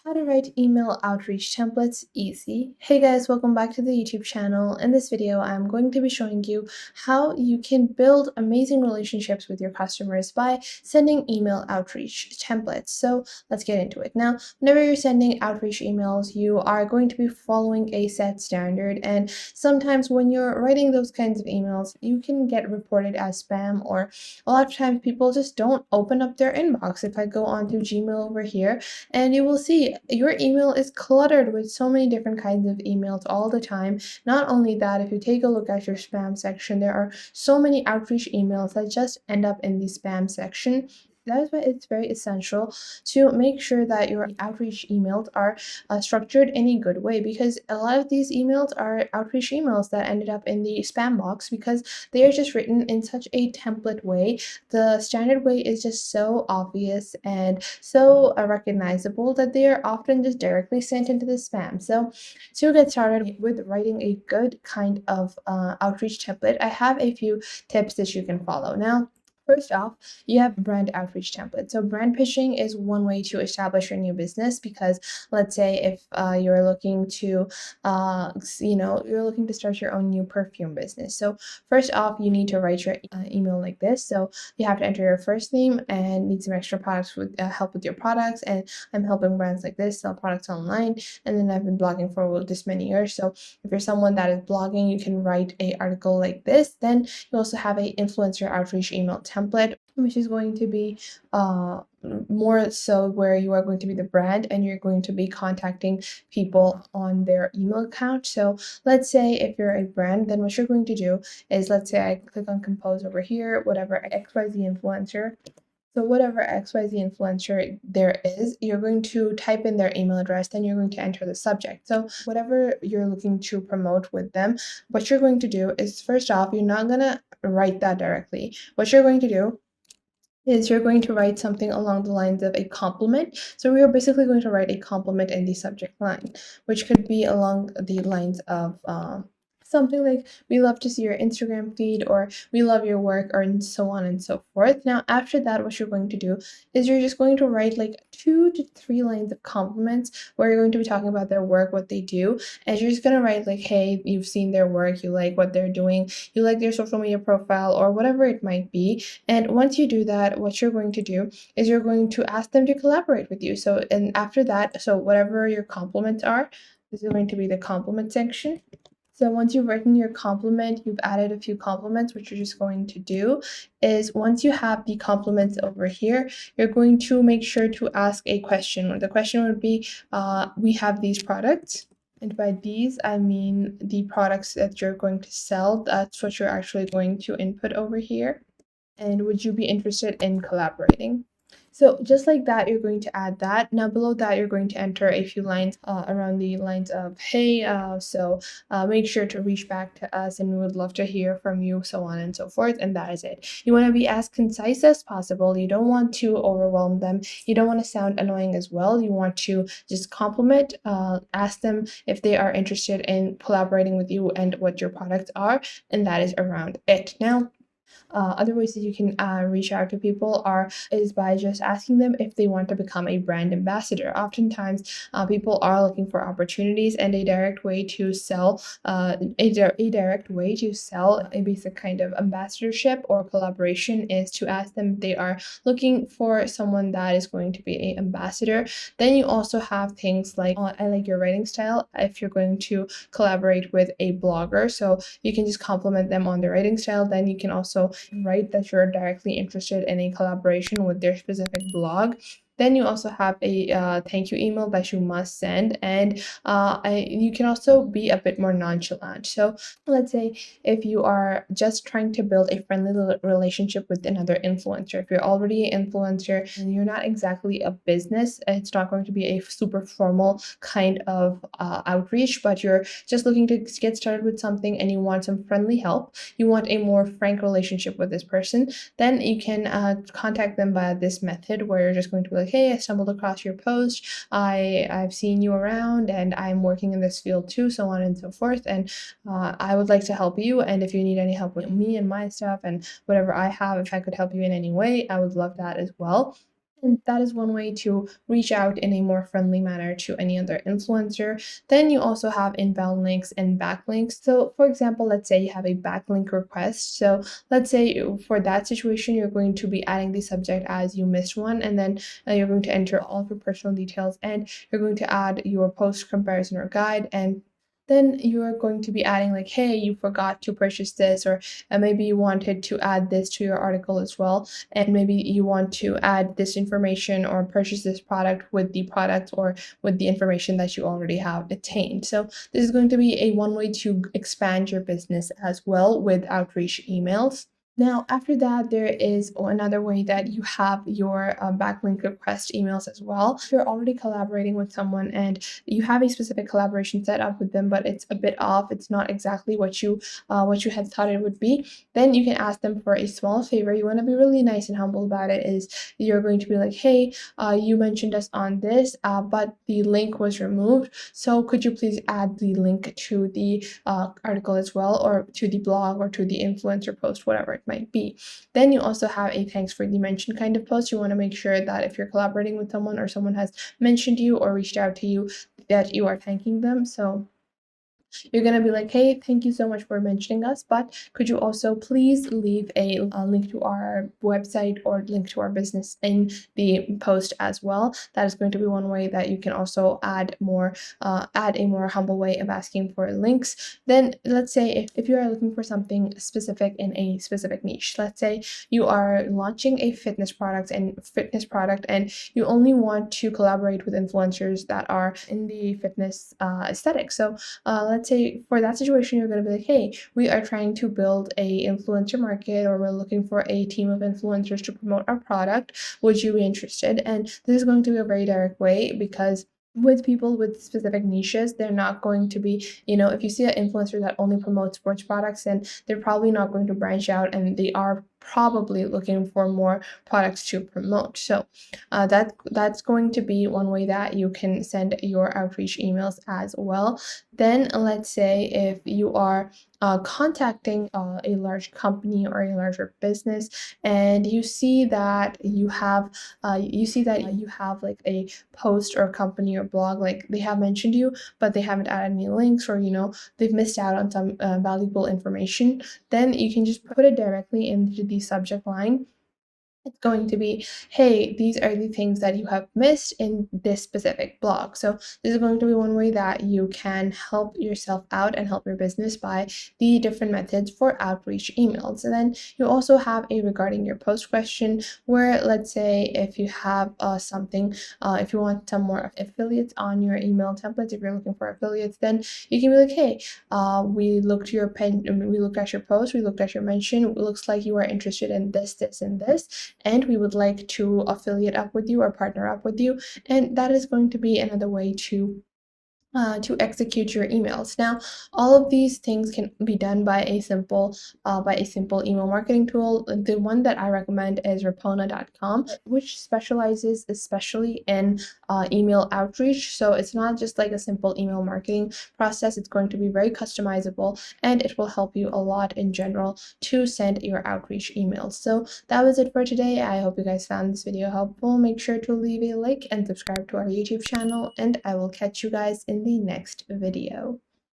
How to write email outreach templates easy. Hey guys, welcome back to the YouTube channel. In this video, I'm going to be showing you how you can build amazing relationships with your customers by sending email outreach templates. So let's get into it. Now, whenever you're sending outreach emails, you are going to be following a set standard. And sometimes when you're writing those kinds of emails, you can get reported as spam, or a lot of times people just don't open up their inbox. If I go onto Gmail over here, and you will see your email is cluttered with so many different kinds of emails all the time. Not only that, if you take a look at your spam section, there are so many outreach emails that just end up in the spam section. That is why it's very essential to make sure that your outreach emails are structured in a good way, because a lot of these emails are outreach emails that ended up in the spam box because they are just written in such a template way. The standard way is just so obvious and so recognizable that they are often just directly sent into the spam. So to get started with writing a good kind of outreach template, I have a few tips that you can follow. Now, first off, you have brand outreach template. So brand pitching is one way to establish your new business, because let's say if you're looking to, you're looking to start your own new perfume business. So first off, you need to write your email like this. So you have to enter your first name and need some extra products with help with your products. And I'm helping brands like this sell products online. And then I've been blogging for this many years. So if you're someone that is blogging, you can write a article like this. Then you also have a influencer outreach email template, which is going to be more so where you are going to be the brand and you're going to be contacting people on their email account. So let's say if you're a brand, then what you're going to do is, let's say I click on compose over here, whatever XYZ influencer. So whatever XYZ influencer there is, you're going to type in their email address, then you're going to enter the subject. So whatever you're looking to promote with them, what you're going to do is, first off, you're not gonna write that directly. What you're going to do is you're going to write something along the lines of a compliment. So we are basically going to write a compliment in the subject line, which could be along the lines of something like, we love to see your Instagram feed, or we love your work, or and so on and so forth. Now, after that, what you're going to do is you're just going to write like 2 to 3 lines of compliments where you're going to be talking about their work, what they do. And you're just going to write like, hey, you've seen their work, you like what they're doing, you like their social media profile, or whatever it might be. And once you do that, what you're going to do is you're going to ask them to collaborate with you. So, and after that, so whatever your compliments are, this is going to be the compliment section. So once you've written your compliment, you've added a few compliments. What you're just going to do is, once you have the compliments over here, you're going to make sure to ask a question. The question would be, we have these products. And by these, I mean the products that you're going to sell. That's what you're actually going to input over here. And would you be interested in collaborating? So just like that, you're going to add that. Now below that, you're going to enter a few lines around the lines of, hey, make sure to reach back to us and we would love to hear from you, so on and so forth. And that is it. You want to be as concise as possible. You don't want to overwhelm them. You don't want to sound annoying as well. You want to just compliment, ask them if they are interested in collaborating with you and what your products are. And that is around it. Now, other ways that you can reach out to people is by just asking them if they want to become a brand ambassador. Oftentimes, people are looking for opportunities, and a direct way to sell a direct way to sell a basic kind of ambassadorship or collaboration is to ask them if they are looking for someone that is going to be an ambassador. Then you also have things like, I like your writing style. If you're going to collaborate with a blogger, so you can just compliment them on their writing style. Then you can also write that you're directly interested in a collaboration with their specific blog. Then you also have a thank you email that you must send, and you can also be a bit more nonchalant. So let's say if you are just trying to build a friendly relationship with another influencer, if you're already an influencer and you're not exactly a business, it's not going to be a super formal kind of outreach, but you're just looking to get started with something and you want some friendly help, you want a more frank relationship with this person, then you can contact them via this method, where you're just going to be like, hey, I stumbled across your post, I've seen you around and I'm working in this field too, so on and so forth, and I would like to help you, and if you need any help with me and my stuff and whatever I have, if I could help you in any way, I would love that as well. And that is one way to reach out in a more friendly manner to any other influencer. Then you also have inbound links and backlinks. So, for example, let's say you have a backlink request. So, let's say for that situation, you're going to be adding the subject as you missed one, and then you're going to enter all of your personal details, and you're going to add your post comparison or guide, and then you're going to be adding like, hey, you forgot to purchase this, or maybe you wanted to add this to your article as well, and maybe you want to add this information or purchase this product with the product or with the information that you already have attained. So this is going to be a one way to expand your business as well with outreach emails. Now, after that, there is another way that you have your backlink request emails as well. If you're already collaborating with someone and you have a specific collaboration set up with them, but it's a bit off, it's not exactly what you had thought it would be, then you can ask them for a small favor. You want to be really nice and humble about it. Is you're going to be like, hey, you mentioned us on this, but the link was removed. So could you please add the link to the article as well, or to the blog, or to the influencer post, whatever it might be. Then you also have a thanks for the mention kind of post. You want to make sure that if you're collaborating with someone or someone has mentioned you or reached out to you, that you are thanking them. So you're going to be like, hey, thank you so much for mentioning us, but could you also please leave a link to our website or link to our business in the post as well. That is going to be one way that you can also add a more humble way of asking for links. Then let's say if you are looking for something specific in a specific niche, let's say you are launching a fitness product and you only want to collaborate with influencers that are in the fitness aesthetic. So let's say for that situation, you're going to be like, hey, we are trying to build a influencer market, or we're looking for a team of influencers to promote our product. Would you be interested? And this is going to be a very direct way, because with people with specific niches, they're not going to be, if you see an influencer that only promotes sports products, then they're probably not going to branch out, and they are probably looking for more products to promote. So that's going to be one way that you can send your outreach emails as well. Then let's say if you are contacting a large company or a larger business, and you see that you have like a post or company or blog, like they have mentioned you, but they haven't added any links, or they've missed out on some valuable information, then you can just put it directly into the subject line. It's going to be, hey, these are the things that you have missed in this specific blog. So this is going to be one way that you can help yourself out and help your business by the different methods for outreach emails. And then you also have a regarding your post question, where let's say if you have if you want some more affiliates on your email templates, if you're looking for affiliates, then you can be like, hey, we looked at your post, we looked at your mention, it looks like you are interested in this, this, and this, and we would like to affiliate up with you or partner up with you. And that is going to be another way to execute your emails. Now, all of these things can be done by a simple email marketing tool. The one that I recommend is Rapona.com, which specializes especially in email outreach. So it's not just like a simple email marketing process. It's going to be very customizable, and it will help you a lot in general to send your outreach emails. So that was it for today. I hope you guys found this video helpful. Make sure to leave a like and subscribe to our YouTube channel, and I will catch you guys in the next video.